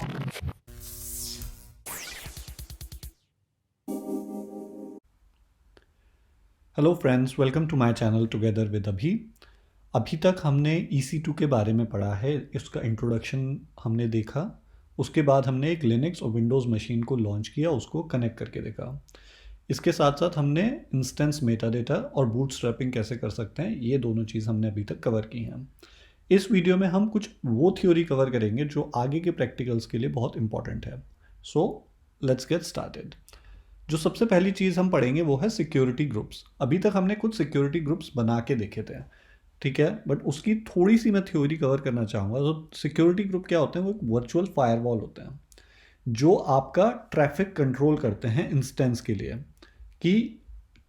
Hello friends, welcome to my channel together with Abhi. अभी तक हमने EC2 के बारे में पढ़ा है, इसका इंट्रोडक्शन हमने देखा। उसके बाद हमने एक लिनक्स और विंडोज़ मशीन को लॉन्च किया, उसको कनेक्ट करके देखा। इसके साथ साथ हमने इंस्टेंस मेटाडेटा और बूटस्ट्रैपिंग कैसे कर सकते हैं, ये दोनों चीज़ हमने अभी तक कवर की हैं। इस वीडियो में हम कुछ वो थ्योरी कवर करेंगे जो आगे के प्रैक्टिकल्स के लिए बहुत इंपॉर्टेंट है। So let's get started. जो सबसे पहली चीज़ हम पढ़ेंगे वो है सिक्योरिटी ग्रुप्स। अभी तक हमने कुछ सिक्योरिटी ग्रुप्स बना के देखे थे, ठीक है, बट उसकी थोड़ी सी मैं थ्योरी कवर करना चाहूँगा। तो सिक्योरिटी ग्रुप क्या होते हैं? वो एक वर्चुअल फायरवॉल होते हैं जो आपका ट्रैफिक कंट्रोल करते हैं इंस्टेंस के लिए, कि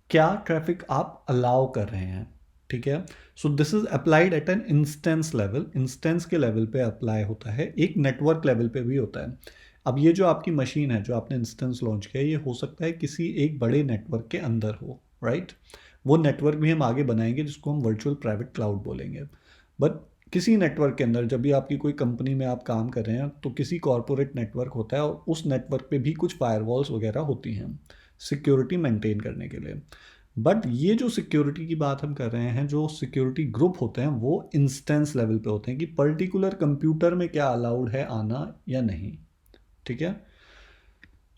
क्या ट्रैफिक आप अलाउ कर रहे हैं, ठीक है। So this is applied at an instance level. Instance के लेवल पे अप्लाई होता है, एक नेटवर्क लेवल पे भी होता है। अब ये जो आपकी मशीन है, जो आपने इंस्टेंस लॉन्च किया, ये हो सकता है किसी एक बड़े नेटवर्क के अंदर हो, राइट। वो नेटवर्क भी हम आगे बनाएंगे जिसको हम वर्चुअल प्राइवेट क्लाउड बोलेंगे। बट किसी नेटवर्क के अंदर, जब भी आपकी कोई कंपनी में आप काम कर रहे हैं, तो किसी कॉरपोरेट नेटवर्क होता है और उस नेटवर्क पे भी कुछ फायरवॉल्स वगैरह होती हैं सिक्योरिटी मेंटेन करने के लिए। बट ये जो सिक्योरिटी की बात हम कर रहे हैं, जो सिक्योरिटी ग्रुप होते हैं, वो इंस्टेंस लेवल पे होते हैं कि पर्टिकुलर कंप्यूटर में क्या अलाउड है आना या नहीं, ठीक है।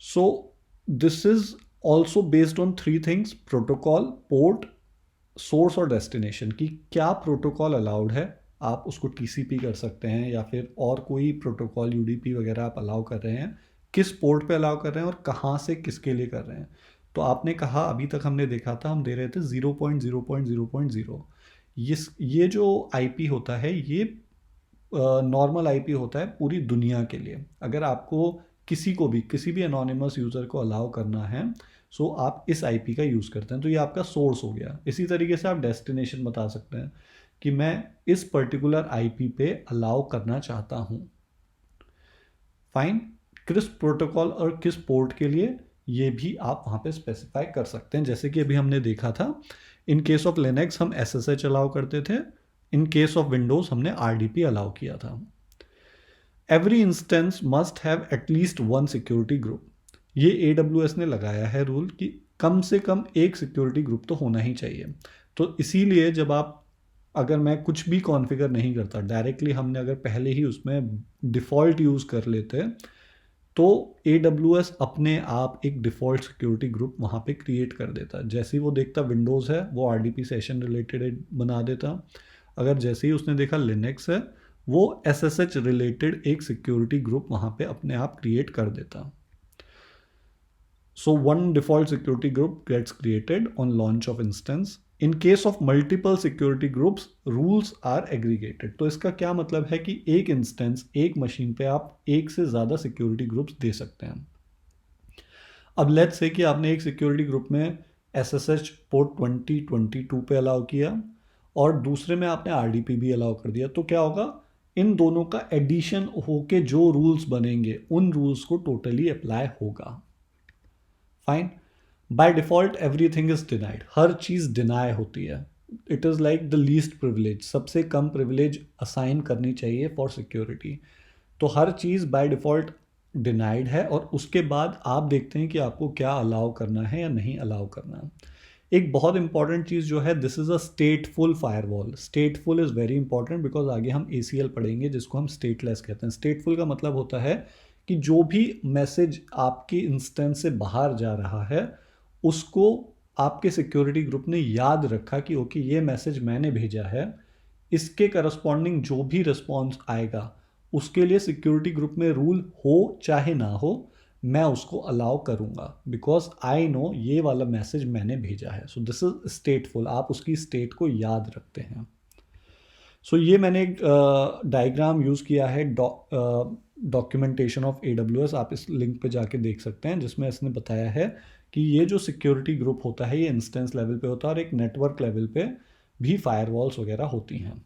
So this is also based on three things: protocol, port, source और डेस्टिनेशन। कि क्या प्रोटोकॉल अलाउड है, आप उसको TCP कर सकते हैं या फिर और कोई प्रोटोकॉल UDP वगैरह आप अलाउ कर रहे हैं, किस पोर्ट पे अलाउ कर रहे हैं और कहाँ से किसके लिए कर रहे हैं। तो आपने कहा, अभी तक हमने देखा था, हम दे रहे थे 0.0.0.0। ये जो IP होता है, ये नॉर्मल IP होता है पूरी दुनिया के लिए। अगर आपको किसी भी एनोनिमस यूज़र को अलाउ करना है, सो आप इस IP का यूज़ करते हैं, तो ये आपका सोर्स हो गया। इसी तरीके से आप डेस्टिनेशन बता सकते हैं कि मैं इस पर्टिकुलर IP पे अलाउ करना चाहता हूँ। फाइन। किस प्रोटोकॉल और किस पोर्ट के लिए, ये भी आप वहाँ पे स्पेसिफाई कर सकते हैं। जैसे कि अभी हमने देखा था, इन केस ऑफ लिनक्स हम SSH अलाउ करते थे, इन केस ऑफ विंडोज़ हमने RDP अलाउ किया था। Every instance must have at least one security group. ये AWS ने लगाया है रूल कि कम से कम एक सिक्योरिटी ग्रुप तो होना ही चाहिए। तो इसीलिए जब आप, अगर मैं कुछ भी कॉन्फ़िगर नहीं करता डायरेक्टली, हमने अगर पहले ही उसमें डिफ़ॉल्ट यूज़ कर लेते, तो AWS अपने आप एक डिफ़ॉल्ट सिक्योरिटी ग्रुप वहाँ पे क्रिएट कर देता। जैसे ही वो देखता विंडोज़ है, वो RDP सेशन रिलेटेड बना देता। अगर जैसे ही उसने देखा लिनक्स है, वो SSH रिलेटेड एक सिक्योरिटी ग्रुप वहाँ पे अपने आप क्रिएट कर देता। So one default security group gets created on launch of instance. In case of multiple security groups, rules are aggregated. तो इसका क्या मतलब है कि एक इंस्टेंस, एक मशीन पे आप एक से ज़्यादा सिक्योरिटी ग्रुप्स दे सकते हैं। अब लेट्स से कि आपने एक सिक्योरिटी ग्रुप में SSH पोर्ट 2022 पे अलाउ किया और दूसरे में आपने RDP भी अलाउ कर दिया, तो क्या होगा? इन दोनों का एडिशन होके जो रूल्स बनेंगे, उन रूल्स को टोटली अप्लाई होगा। Fine. By default everything is denied. Her cheese deny होती है। It is like the least privilege, सबसे कम प्रिविलेज असाइन करनी चाहिए फॉर सिक्योरिटी। तो हर चीज़ बाय डिफ़ॉल्ट डिनाइड है और उसके बाद आप देखते हैं कि आपको क्या अलाउ करना है या नहीं अलाउ करना है। एक बहुत इंपॉर्टेंट चीज़ जो है, this is a स्टेटफुल firewall. स्टेटफुल is very important because आगे हम ACL पढ़ेंगे जिसको हम स्टेटलेस कहते हैं। स्टेटफुल का मतलब होता है कि जो भी मैसेज आपके इंस्टेंस से बाहर जा रहा है, उसको आपके सिक्योरिटी ग्रुप ने याद रखा कि ओके, ये मैसेज मैंने भेजा है, इसके करस्पॉन्डिंग जो भी रिस्पॉन्स आएगा, उसके लिए सिक्योरिटी ग्रुप में रूल हो चाहे ना हो, मैं उसको अलाउ करूँगा बिकॉज आई नो ये वाला मैसेज मैंने भेजा है। So this is स्टेटफुल। आप उसकी स्टेट को याद रखते हैं। सो ये मैंने एक डायग्राम यूज़ किया है डॉक्यूमेंटेशन ऑफ AWS। आप इस लिंक पे जाके देख सकते हैं, जिसमें इसने बताया है कि ये जो सिक्योरिटी ग्रुप होता है, ये इंस्टेंस लेवल पे होता है और एक नेटवर्क लेवल पे भी फायरवॉल्स वगैरह होती हैं।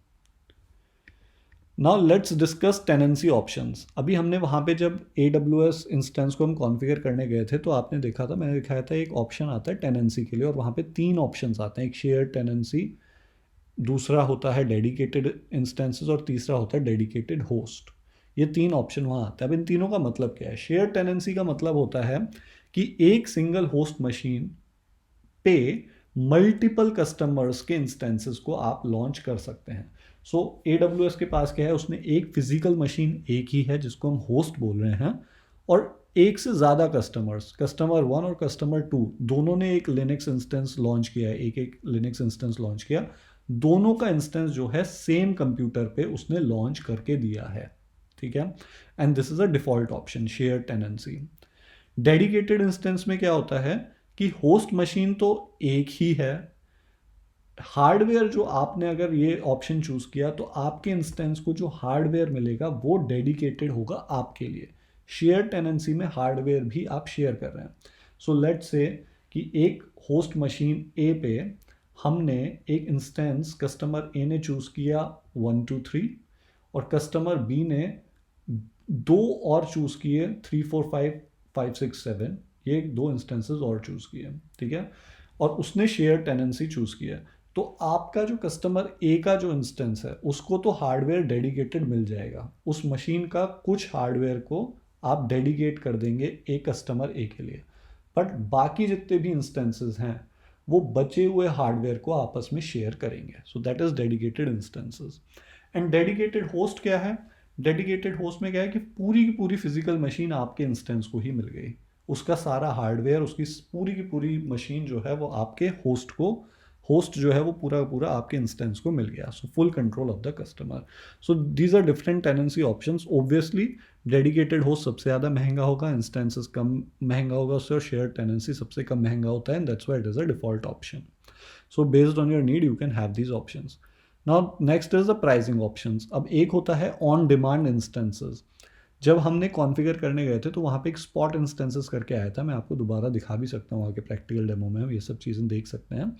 Now let's discuss tenancy options. अभी हमने वहाँ पे जब AWS इंस्टेंस को हम कॉन्फ़िगर करने गए थे, तो आपने देखा था, मैंने दिखाया था, एक ऑप्शन आता है टेनेंसी के लिए और वहाँ पे 3 ऑप्शंस आते हैं। एक शेयर टेनेंसी, दूसरा होता है डेडिकेटेड इंस्टेंसेस और तीसरा होता है डेडिकेटेड होस्ट। ये 3 ऑप्शन वहाँ आते हैं। अब इन तीनों का मतलब क्या है? शेयर टेनेंसी का मतलब होता है कि एक सिंगल होस्ट मशीन पे मल्टीपल कस्टमर्स के इंस्टेंसेस को आप लॉन्च कर सकते हैं। सो AWS के पास क्या है, उसने एक फिजिकल मशीन एक ही है जिसको हम होस्ट बोल रहे हैं, और एक से ज़्यादा कस्टमर्स, कस्टमर 1 और कस्टमर 2 दोनों ने एक लिनक्स इंस्टेंस लॉन्च किया है, एक एक लिनक्स इंस्टेंस लॉन्च किया। दोनों का इंस्टेंस जो है सेम कंप्यूटर पे उसने लॉन्च करके दिया है, ठीक है। And this is a default option, share tenancy. Dedicated instance में क्या होता है कि होस्ट मशीन तो एक ही है, हार्डवेयर जो आपने अगर ये ऑप्शन चूज किया तो आपके इंस्टेंस को जो हार्डवेयर मिलेगा वो डेडिकेटेड होगा आपके लिए। शेयर टेनेंसी में हार्डवेयर भी आप शेयर कर रहे हैं। सो लेट्स से कि एक होस्ट मशीन ए पे हमने एक इंस्टेंस कस्टमर ए ने चूज किया 1 2 3, और कस्टमर बी ने दो और चूज किए 3 4 5 5 6 7, ये दो इंस्टेंसेस और चूज किए, ठीक है, और उसने शेयर टेनेंसी चूज किया। तो आपका जो कस्टमर ए का जो इंस्टेंस है उसको तो हार्डवेयर डेडिकेटेड मिल जाएगा, उस मशीन का कुछ हार्डवेयर को आप डेडिकेट कर देंगे एक कस्टमर ए के लिए, बट बाकी जितने भी इंस्टेंसेस हैं वो बचे हुए हार्डवेयर को आपस में शेयर करेंगे। So that is dedicated instances. And dedicated host क्या है? डेडिकेटेड होस्ट में क्या है कि पूरी की पूरी फिजिकल मशीन आपके इंस्टेंस को ही मिल गई, उसका सारा हार्डवेयर, उसकी पूरी की पूरी मशीन जो है वो आपके होस्ट को, होस्ट जो है वो पूरा पूरा आपके इंस्टेंस को मिल गया। So full control of the customer. So these are different tenancy options. Obviously dedicated host सबसे ज़्यादा महंगा होगा, इंस्टेंसेस कम महंगा होगा उससे, और शेयर टेनेंसी सबसे कम महंगा होता है, and that's why it is a default option. So based on your need you can have these options. Now next is the pricing options. अब एक होता है ऑन डिमांड इंस्टेंसेस। जब हमने कॉन्फ़िगर करने गए थे तो वहाँ पे एक स्पॉट इंस्टेंसेस करके आया था, मैं आपको दोबारा दिखा भी सकता हूँ आगे प्रैक्टिकल डेमो में, हम ये सब चीज़ें देख सकते हैं।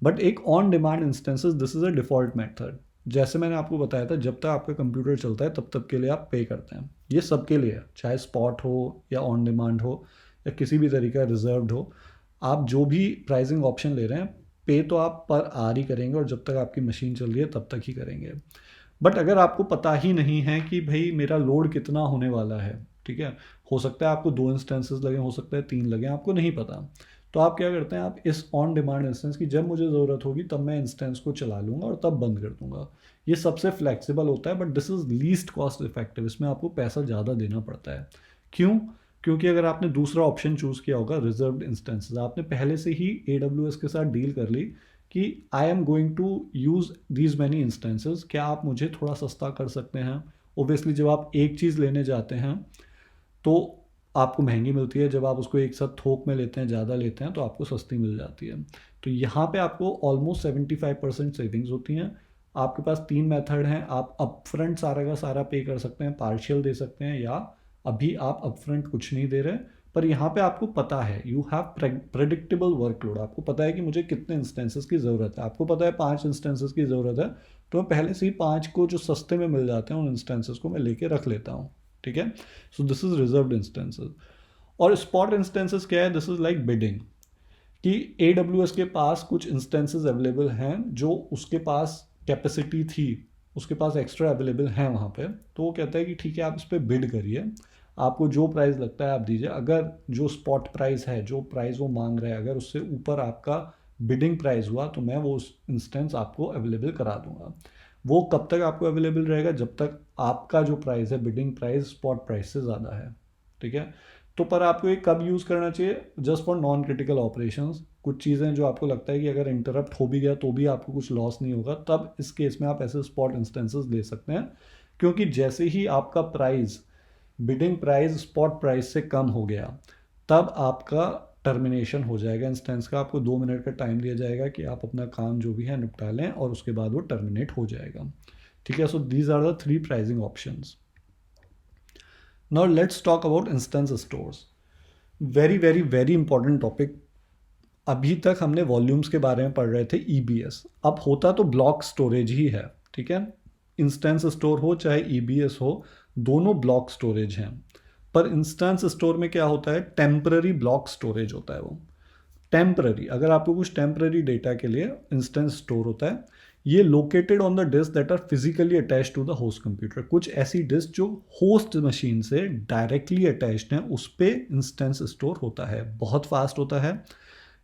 बट एक on demand instances, this is a default method. जैसे मैंने आपको बताया था, जब तक आपका कंप्यूटर चलता है तब तक के लिए आप पे करते हैं, ये सबके लिए है, चाहे स्पॉट हो या ऑन डिमांड हो या किसी भी तरीका रिजर्व्ड हो। आप जो भी प्राइसिंग ऑप्शन ले रहे हैं, पे तो आप पर आर ही करेंगे, और जब तक आपकी मशीन चल रही है तब तक ही करेंगे। बट अगर आपको पता ही नहीं है कि भाई मेरा लोड कितना होने वाला है, ठीक है, हो सकता है आपको 2 इंस्टेंसेस लगे, हो सकता है 3 लगे, आपको नहीं पता, तो आप क्या करते हैं, आप इस ऑन डिमांड इंस्टेंस की जब मुझे ज़रूरत होगी तब मैं इंस्टेंस को चला लूँगा और तब बंद कर दूंगा। ये सबसे फ्लेक्सिबल होता है, but this is least cost effective, इसमें आपको पैसा ज़्यादा देना पड़ता है। क्यों? क्योंकि अगर आपने दूसरा ऑप्शन चूज़ किया होगा रिजर्व्ड इंस्टेंसेस, आपने पहले से ही AWS के साथ डील कर ली कि I am going to use these many instances, क्या आप मुझे थोड़ा सस्ता कर सकते हैं? ओबियसली जब आप एक चीज़ लेने जाते हैं तो आपको महंगी मिलती है, जब आप उसको एक साथ थोक में लेते हैं, ज़्यादा लेते हैं, तो आपको सस्ती मिल जाती है। तो यहाँ पे आपको ऑलमोस्ट 75% सेविंग्स होती हैं। आपके पास 3 मेथड हैं, आप अपफ्रंट सारा का सारा पे कर सकते हैं, पार्शियल दे सकते हैं, या अभी आप अपफ्रंट कुछ नहीं दे रहे, पर यहाँ पे आपको पता है, यू हैव प्रेडिक्टेबल वर्कलोड, आपको पता है कि मुझे कितने इंस्टेंसेस की ज़रूरत है, आपको पता है 5 इंस्टेंसेस की ज़रूरत है, तो मैं पहले से ही 5 को जो सस्ते में मिल जाते हैं उन इंस्टेंसेस को मैं लेके रख लेता हूँ, ठीक है। So this is reserved instances. और स्पॉट इंस्टेंसेस क्या है? दिस इज लाइक बिडिंग, कि AWS के पास कुछ इंस्टेंसेस अवेलेबल हैं जो उसके पास कैपेसिटी थी, उसके पास एक्स्ट्रा अवेलेबल हैं वहाँ पे, तो वो कहता है कि ठीक है आप इस पर बिड करिए, आपको जो प्राइस लगता है आप दीजिए, अगर जो स्पॉट प्राइस है, जो प्राइस वो मांग रहा है, अगर उससे ऊपर आपका बिडिंग प्राइस हुआ तो मैं वो इंस्टेंस आपको अवेलेबल करा दूंगा। वो कब तक आपको अवेलेबल रहेगा? जब तक आपका जो प्राइस है, बिडिंग प्राइस स्पॉट प्राइस से ज़्यादा है, ठीक है। तो पर आपको ये कब यूज़ करना चाहिए? Just for non critical operations, कुछ चीज़ें जो आपको लगता है कि अगर इंटरप्ट हो भी गया तो भी आपको कुछ लॉस नहीं होगा, तब इस केस में आप ऐसे स्पॉट इंस्टेंसेस ले सकते हैं। क्योंकि जैसे ही आपका price, bidding price spot price से कम हो गया, तब आपका टर्मिनेशन हो जाएगा इंस्टेंस का, आपको 2 मिनट का टाइम दिया जाएगा कि आप अपना काम जो भी है निपटा लें, और उसके बाद वो टर्मिनेट हो जाएगा, ठीक है। So these are the 3 pricing options. Now let's talk about instance stores. Very very very important topic. अभी तक हमने वॉल्यूम्स के बारे में पढ़ रहे थे, EBS, अब होता तो ब्लॉक स्टोरेज ही है, ठीक है। इंस्टेंस स्टोर हो चाहे EBS हो, दोनों ब्लॉक स्टोरेज हैं। पर इंस्टेंस स्टोर में क्या होता है? टेम्पररी ब्लॉक स्टोरेज होता है वो, टेम्पररी। अगर आपको कुछ टेम्पररी डेटा के लिए इंस्टेंस स्टोर होता है, ये located on the disk that are physically attach to the host computer. कुछ ऐसी डिस्क जो होस्ट मशीन से डायरेक्टली अटैच्ड हैं, उस पर इंस्टेंस स्टोर होता है, बहुत फास्ट होता है।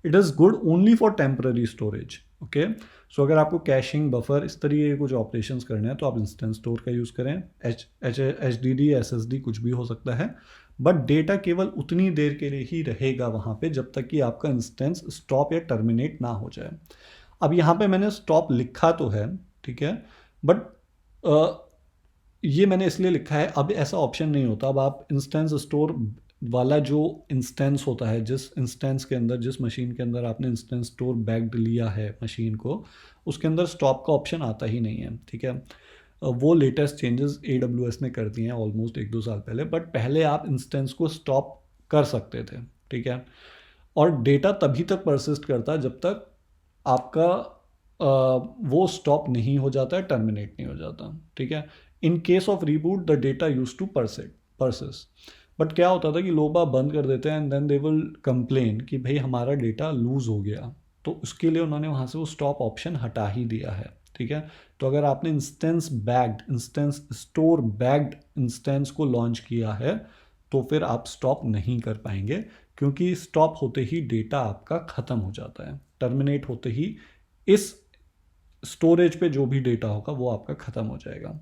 It is good only for temporary storage. Okay, so अगर आपको कैशिंग, बफर, इस तरीके के कुछ ऑपरेशंस करने हैं तो आप इंस्टेंस स्टोर का यूज़ करें। H D D, S S D, कुछ भी हो सकता है, बट डेटा केवल उतनी देर के लिए ही रहेगा वहाँ पे जब तक कि आपका इंस्टेंस स्टॉप या टर्मिनेट ना हो जाए। अब यहाँ पे मैंने स्टॉप लिखा तो है, ठीक है, बट ये मैंने इसलिए लिखा है, अब ऐसा ऑप्शन नहीं होता। अब आप इंस्टेंस स्टोर वाला जो इंस्टेंस होता है, जिस इंस्टेंस के अंदर, जिस मशीन के अंदर आपने इंस्टेंस स्टोर बैग्ड लिया है मशीन को, उसके अंदर स्टॉप का ऑप्शन आता ही नहीं है, ठीक है। वो लेटेस्ट चेंजेस AWS ने कर दिए हैं ऑलमोस्ट 1-2 साल पहले, बट पहले आप इंस्टेंस को स्टॉप कर सकते थे, ठीक है। और डेटा तभी तक परसिस्ट करता जब तक आपका वो स्टॉप नहीं हो जाता है, टर्मिनेट नहीं हो जाता, ठीक है। In case of reboot the data use to persist. But क्या होता था कि लोग बाग बंद कर देते हैं and then they will complain कि भाई हमारा डेटा लूज़ हो गया, तो उसके लिए उन्होंने वहाँ से वो स्टॉप ऑप्शन हटा ही दिया है, ठीक है। तो अगर आपने इंस्टेंस स्टोर बैग्ड इंस्टेंस को लॉन्च किया है तो फिर आप स्टॉप नहीं कर पाएंगे, क्योंकि स्टॉप होते ही डेटा आपका ख़त्म हो जाता है, टर्मिनेट होते ही इस स्टोरेज पे जो भी डेटा होगा वो आपका ख़त्म हो जाएगा।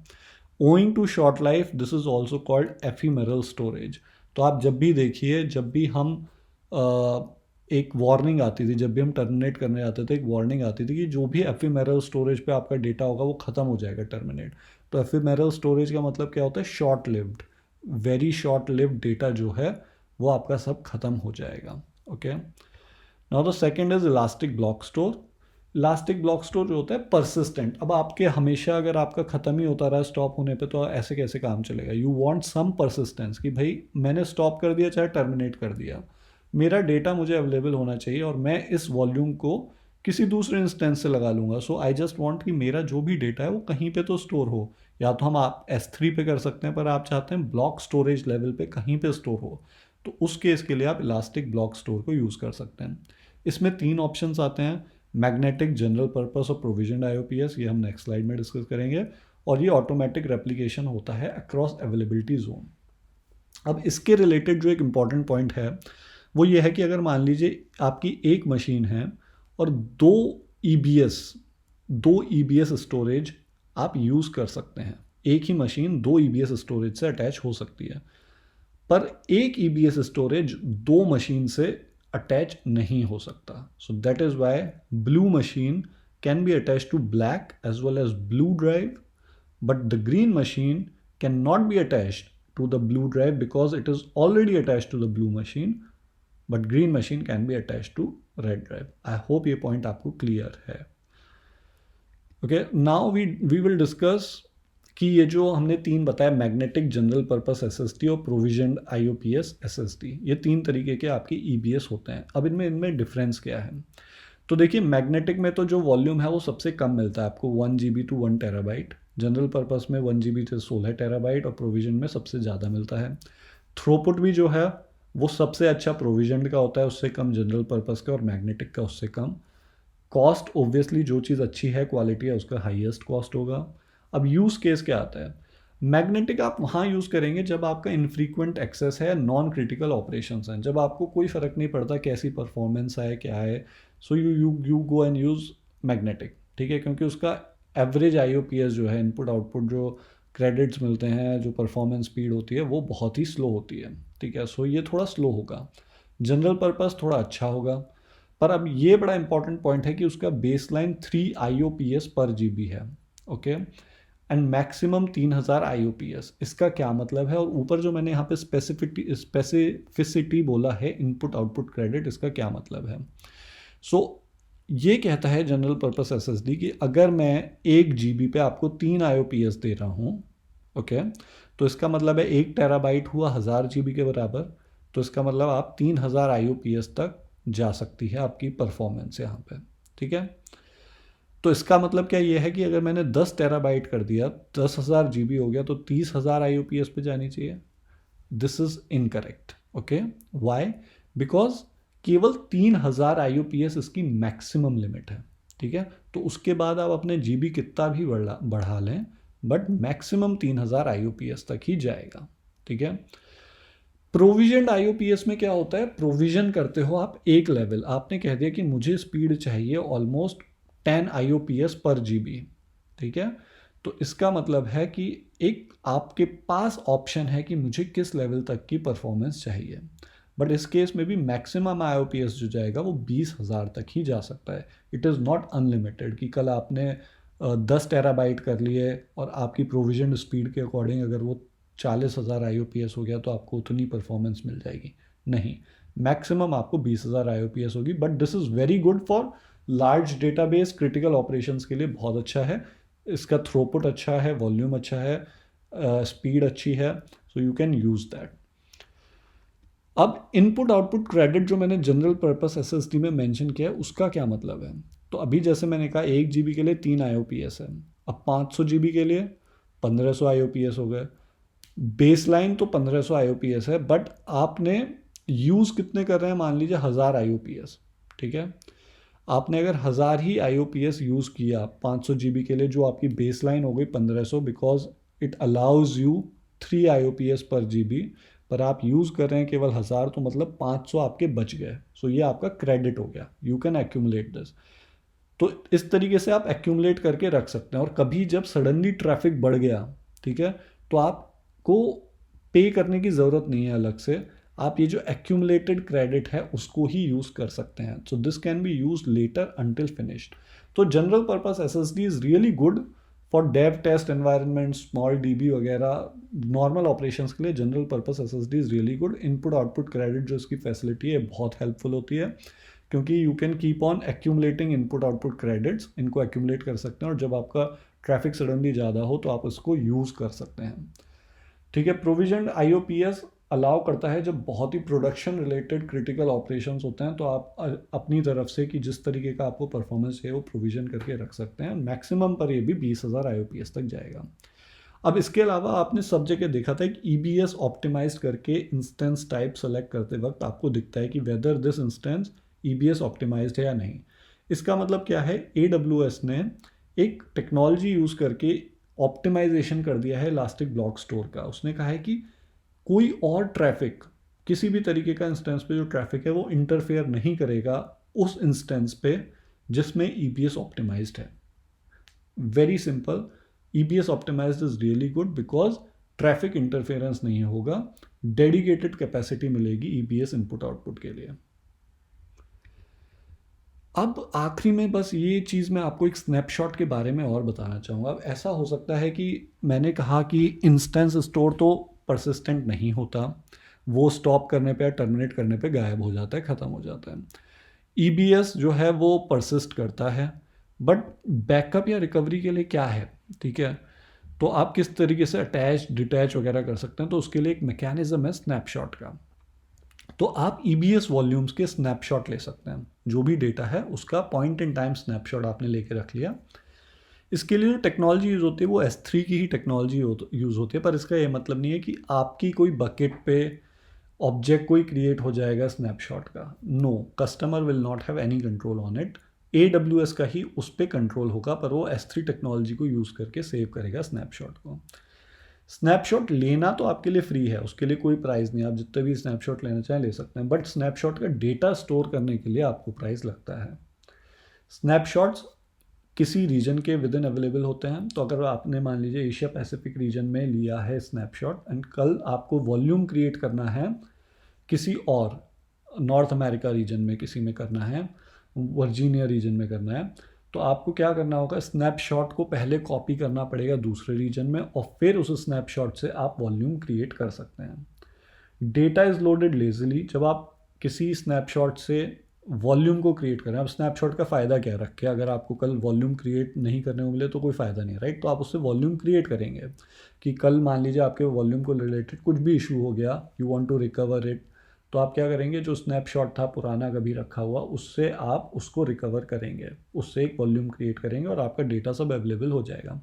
Owing to short life this is also called ephemeral storage. तो आप जब भी देखिए, जब भी हम एक वार्निंग आती थी, जब भी हम टर्मिनेट करने जाते थे, एक वार्निंग आती थी कि जो भी एफीमेरल स्टोरेज पे आपका डेटा होगा वो ख़त्म हो जाएगा, टर्मिनेट। तो एफीमेरल स्टोरेज का मतलब क्या होता है? Short lived, very short lived data जो है वो आपका सब ख़त्म हो जाएगा। Okay, now the second is elastic block store. Elastic block store जो होता है परसिस्टेंट। अब आपके हमेशा अगर आपका ख़त्म ही होता रहा स्टॉप होने पे, तो ऐसे कैसे काम चलेगा? यू वांट सम परसिस्टेंस कि भाई मैंने स्टॉप कर दिया चाहे टर्मिनेट कर दिया, मेरा डेटा मुझे अवेलेबल होना चाहिए और मैं इस वॉल्यूम को किसी दूसरे इंस्टेंस से लगा लूँगा। सो आई जस्ट वांट कि मेरा जो भी डेटा है वो कहीं पे तो स्टोर हो। या तो हम आप S3 पे कर सकते हैं, पर आप चाहते हैं ब्लॉक स्टोरेज लेवल पे कहीं पे स्टोर हो, तो उस केस के लिए आप इलास्टिक ब्लॉक स्टोर को यूज़ कर सकते हैं। इसमें 3 ऑप्शंस आते हैं: मैग्नेटिक, जनरल पर्पस और प्रोविजन IOPS, ये हम नेक्स्ट स्लाइड में डिस्कस करेंगे। और ये ऑटोमेटिक रेप्लिकेशन होता है अक्रॉस अवेलेबिलिटी जोन। अब इसके रिलेटेड जो एक इम्पॉर्टेंट पॉइंट है वो ये है कि अगर मान लीजिए आपकी एक मशीन है और दो EBS स्टोरेज आप यूज़ कर सकते हैं। एक ही मशीन 2 EBS स्टोरेज से अटैच हो सकती है, पर एक EBS स्टोरेज 2 मशीन से अटैच नहीं हो सकता। So that is why blue machine can be attach to black as well as blue drive, but the green machine cannot be attached to the blue drive because it is already attached to the blue machine, but green machine can be attached to red drive. I hope ये point आपको clear है। Okay, now we will discuss कि ये जो हमने 3 बताया, magnetic, general purpose SSD और provision IOPS SSD, ये 3 तरीके के आपकी EBS होते हैं। अब इनमें डिफरेंस क्या है? तो देखिए, मैग्नेटिक में तो जो वॉल्यूम है वो सबसे कम मिलता है आपको, 1 GB to 1 TB। General purpose में 1 GB से 16 TB और प्रोविजन में सबसे ज़्यादा मिलता है। थ्रोपुट भी जो है वो सबसे अच्छा प्रोविजन का होता है, उससे कम जनरल पर्पस का, और मैग्नेटिक का उससे कम। कॉस्ट, ओब्वियसली जो चीज़ अच्छी है, क्वालिटी है, उसका हाईएस्ट कॉस्ट होगा। अब यूज़ केस क्या आता है? मैग्नेटिक आप वहाँ यूज़ करेंगे जब आपका इनफ्रीक्वेंट एक्सेस है, नॉन क्रिटिकल ऑपरेशंस हैं, जब आपको कोई फ़र्क नहीं पड़ता कैसी परफॉर्मेंस है, क्या है। So you go and use magnetic, ठीक है, क्योंकि उसका एवरेज IOPS जो है, इनपुट आउटपुट जो क्रेडिट्स मिलते हैं, जो परफॉर्मेंस स्पीड होती है वो बहुत ही स्लो होती है, ठीक है। सो ये थोड़ा स्लो होगा। जनरल पर्पस थोड़ा अच्छा होगा, पर अब ये बड़ा इंपॉर्टेंट पॉइंट है कि उसका बेसलाइन 3 IOPS पर GB है। Okay, and maximum 3000 IOPS। इसका क्या मतलब है? और ऊपर जो मैंने यहाँ पे स्पेसिफिसिटी बोला है, इनपुट आउटपुट क्रेडिट, इसका क्या मतलब है? सो ये कहता है जनरल पर्पस SSD कि अगर मैं 1 GB पे आपको 3 IOPS दे रहा हूँ, ओके, तो इसका मतलब है 1 TB हुआ 1000 GB के बराबर। तो इसका मतलब आप 3000 IOPS तक जा सकती है आपकी परफॉर्मेंस यहाँ पे, ठीक है। तो इसका मतलब क्या ये है कि अगर मैंने 10 TB कर दिया, 10,000 GB हो गया, तो 30,000 IOPS पे जानी चाहिए। This is incorrect. Okay, why? Because केवल 3000 IOPS इसकी मैक्सिमम लिमिट है, ठीक है। तो उसके बाद आप अपने जीबी कितना भी बढ़ा लें, बट मैक्सिमम 3000 IOPS तक ही जाएगा। ठीक है। प्रोविजन IOPS में क्या होता है, प्रोविजन करते हो आप एक लेवल, आपने कह दिया कि मुझे स्पीड चाहिए ऑलमोस्ट 10 IOPS पर जीबी। ठीक है। तो इसका मतलब है कि एक आपके पास ऑप्शन है कि मुझे किस लेवल तक की परफॉर्मेंस चाहिए, बट इस केस में भी मैक्सिमम IOPS जो जाएगा वो 20,000 तक ही जा सकता है। इट इज़ नॉट अनलिमिटेड कि कल आपने 10 टेराबाइट कर लिए और आपकी प्रोविजन स्पीड के अकॉर्डिंग अगर वो 40,000 IOPS हो गया तो आपको उतनी परफॉर्मेंस मिल जाएगी। नहीं, मैक्सिमम आपको 20,000 IOPS होगी, but this is very good for large database critical operations के लिए बहुत अच्छा है। इसका थ्रोपुट अच्छा है, वॉल्यूम अच्छा है, स्पीड अच्छी है, so you can use that. अब इनपुट आउटपुट क्रेडिट जो मैंने जनरल पर्पस SSD में मेंशन किया है उसका क्या मतलब है। तो अभी जैसे मैंने कहा 1 GB के लिए 3 IOPS है, अब 500 GB के लिए 1500 IOPS हो गए। बेसलाइन तो 1500 IOPS है, बट आपने यूज़ कितने कर रहे हैं, मान लीजिए 1000 IOPS। ठीक है। आपने अगर 1000 ही IOPS यूज़ किया 500 GB के लिए, जो आपकी बेसलाइन हो गई 1500, because it allows you 3 IOPS पर GB, पर आप यूज़ कर रहे हैं केवल 1000, तो मतलब 500 आपके बच गए। सो ये आपका क्रेडिट हो गया, यू कैन एक्यूमुलेट दिस। तो इस तरीके से आप एक्यूमुलेट करके रख सकते हैं, और कभी जब सडनली ट्रैफिक बढ़ गया, ठीक है, तो आपको पे करने की ज़रूरत नहीं है अलग से, आप ये जो एक्यूमुलेटेड क्रेडिट है उसको ही यूज़ कर सकते हैं। So this can be use later until finished. तो general purpose SSD is really good for dev test environment, small DB वगैरह, नॉर्मल ऑपरेशंस के लिए general purpose SSD is really good. Input output credit जो इसकी facility है बहुत helpful होती है, क्योंकि you can keep on accumulating input output credits, इनको एक्यूमुलेट कर सकते हैं, और जब आपका ट्रैफिक सडनली ज़्यादा हो तो आप इसको यूज़ कर सकते हैं। ठीक है। प्रोविजन IOPS अलाउ करता है जब बहुत ही प्रोडक्शन रिलेटेड क्रिटिकल ऑपरेशंस होते हैं, तो आप अपनी तरफ से कि जिस तरीके का आपको परफॉर्मेंस चाहिए वो प्रोविजन करके रख सकते हैं। मैक्सिमम पर ये भी 20,000 IOPS तक जाएगा। अब इसके अलावा आपने सब जगह देखा था कि EBS ऑप्टिमाइज करके इंस्टेंस टाइप सेलेक्ट करते वक्त आपको दिखता है कि whether this instance EBS optimized है या नहीं। इसका मतलब क्या है, AWS ने एक टेक्नोलॉजी यूज़ करके ऑप्टिमाइजेशन कर दिया है इलास्टिक ब्लॉक स्टोर का। उसने कहा है कि कोई और ट्रैफिक, किसी भी तरीके का इंस्टेंस पे जो ट्रैफिक है वो इंटरफेयर नहीं करेगा उस इंस्टेंस पे जिसमें EBS ऑप्टिमाइज्ड है। Very simple, EBS optimized is really good because traffic interference नहीं होगा, डेडिकेटेड कैपेसिटी मिलेगी EBS इनपुट आउटपुट के लिए। अब आखिरी में बस ये चीज़ मैं आपको एक स्नैपशॉट के बारे में और बताना चाहूँगा। अब ऐसा हो सकता है कि मैंने कहा कि इंस्टेंस स्टोर तो परसिस्टेंट नहीं होता, वो स्टॉप करने पे या टर्मिनेट करने पे गायब हो जाता है, ख़त्म हो जाता है। EBS जो है वो परसिस्ट करता है, बट बैकअप या रिकवरी के लिए क्या है, ठीक है, तो आप किस तरीके से अटैच डिटैच वगैरह कर सकते हैं, तो उसके लिए एक मैकेनिज्म है स्नैपशॉट का। तो आप EBS वॉल्यूम्स के स्नैपशॉट ले सकते हैं, जो भी डेटा है उसका पॉइंट इन टाइम स्नैपशॉट आपने लेके रख लिया। इसके लिए जो टेक्नोलॉजी यूज़ होती है वो S3 की ही टेक्नोलॉजी यूज़ होती है, पर इसका ये मतलब नहीं है कि आपकी कोई बकेट पे ऑब्जेक्ट कोई क्रिएट हो जाएगा स्नैपशॉट का। No, customer will not have any control on it. AWS का ही उस पर कंट्रोल होगा, पर वो S3 टेक्नोलॉजी को यूज़ करके सेव करेगा स्नैपशॉट को। स्नैपशॉट लेना तो आपके लिए फ्री है, उसके लिए कोई प्राइस नहीं, आप जितने भी स्नैपशॉट लेना चाहें ले सकते हैं, बट स्नैपशॉट का डेटा स्टोर करने के लिए आपको प्राइस लगता है। स्नैपशॉट्स किसी रीजन के विद इन अवेलेबल होते हैं, तो अगर आपने मान लीजिए एशिया पैसिफिक रीजन में लिया है स्नैपशॉट एंड कल आपको वॉल्यूम क्रिएट करना है किसी और नॉर्थ अमेरिका रीजन में, किसी में करना है, वर्जीनिया रीजन में करना है, तो आपको क्या करना होगा, स्नैपशॉट को पहले कॉपी करना पड़ेगा दूसरे रीजन में, और फिर उस स्नैपशॉट से आप वॉल्यूम क्रिएट कर सकते हैं। डेटा इज़ लोडेड लेजली, जब आप किसी स्नैपशॉट से वॉल्यूम को क्रिएट करें। अब स्नैपशॉट का फ़ायदा क्या रखे, अगर आपको कल वॉल्यूम क्रिएट नहीं करने को मिले तो कोई फ़ायदा नहीं, राइट। तो आप उससे वॉल्यूम क्रिएट करेंगे कि कल मान लीजिए आपके वॉल्यूम को रिलेटेड कुछ भी इशू हो गया, you want to recover it, तो आप क्या करेंगे, जो स्नैपशॉट था पुराना कभी रखा हुआ, उससे आप उसको रिकवर करेंगे, उससे एक वॉल्यूम क्रिएट करेंगे और आपका डेटा सब अवेलेबल हो जाएगा।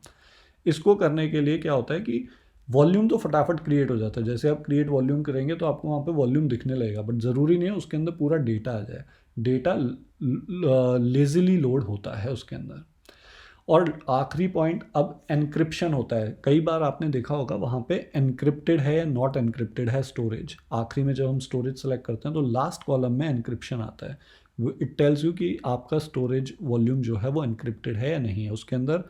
इसको करने के लिए क्या होता है कि वॉल्यूम तो फटाफट क्रिएट हो जाता है, जैसे आप क्रिएट वॉल्यूम करेंगे तो आपको वहाँ पे वॉल्यूम दिखने लगेगा, बट ज़रूरी नहीं है उसके अंदर पूरा डेटा आ जाए। डेटा लेज़िली लोड होता है उसके अंदर। और आखिरी पॉइंट अब एनक्रिप्शन होता है। कई बार आपने देखा होगा वहाँ पे एनक्रिप्टेड है या नॉट एनक्रिप्टेड है स्टोरेज। आखिरी में जब हम स्टोरेज सेलेक्ट करते हैं तो लास्ट कॉलम में एनक्रिप्शन आता है। इट टेल्स यू कि आपका स्टोरेज वॉल्यूम जो है वो एनक्रिप्टेड है या नहीं है। उसके अंदर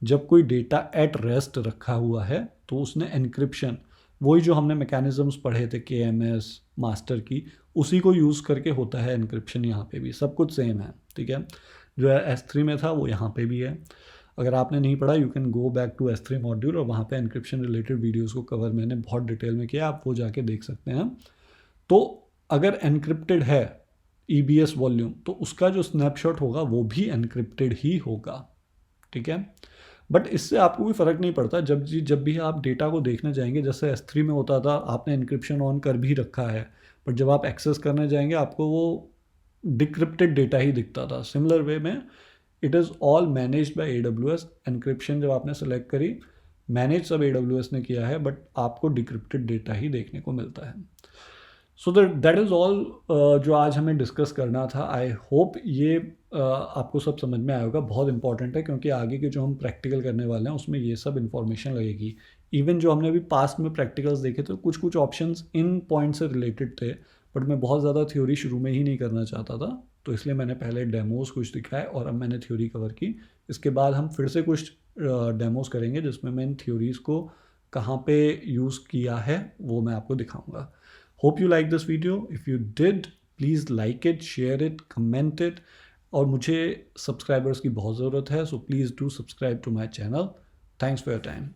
जब कोई डेटा एट रेस्ट रखा हुआ है तो उसने एनक्रिप्शन, वही जो हमने मैकेनिज़म्स पढ़े थे KMS मास्टर की, उसी को यूज़ करके होता है एनक्रिप्शन। यहाँ पे भी सब कुछ सेम है, ठीक है। जो है S3 में था वो यहाँ पे भी है। अगर आपने नहीं पढ़ा you can go back to S3 module, और वहाँ पे एनक्रिप्शन रिलेटेड वीडियोस को कवर मैंने बहुत डिटेल में किया, आप वो जाके देख सकते हैं। तो अगर एनक्रिप्टेड है EBS वॉल्यूम तो उसका जो स्नैपशॉट होगा वो भी एनक्रिप्टेड ही होगा, ठीक है। बट इससे आपको कोई फ़र्क नहीं पड़ता। जब भी आप डेटा को देखने जाएंगे, जैसे S3 में होता था आपने एनक्रिप्शन ऑन कर भी रखा है, बट जब आप एक्सेस करने जाएंगे आपको वो डिक्रिप्टेड डेटा ही दिखता था। सिमिलर वे में it is all managed by AWS। Encryption जब आपने सेलेक्ट करी, मैनेज सब AWS ने किया है, बट आपको डिक्रिप्टेड डेटा ही देखने को मिलता है। सो दैट इज़ ऑल जो आज हमें डिस्कस करना था। आई होप ये आपको सब समझ में आया होगा। बहुत इंपॉर्टेंट है क्योंकि आगे के जो हम प्रैक्टिकल करने वाले हैं उसमें ये सब इन्फॉर्मेशन लगेगी। इवन जो हमने अभी पास्ट में प्रैक्टिकल्स देखे थे, कुछ कुछ ऑप्शंस इन पॉइंट से रिलेटेड थे, बट मैं बहुत ज़्यादा थ्योरी शुरू में ही नहीं करना चाहता था, तो इसलिए मैंने पहले डेमोज कुछ दिखाए और अब मैंने थ्योरी कवर की। इसके बाद हम फिर से कुछ डेमोज करेंगे जिसमें मैं इन थ्योरीज़ को कहाँ पे यूज़ किया है वो मैं आपको दिखाऊंगा। Hope you like this video. If you did please like it, share it, comment it. और मुझे सब्सक्राइबर्स की बहुत ज़रूरत है, so please do subscribe to my channel. Thanks for your time.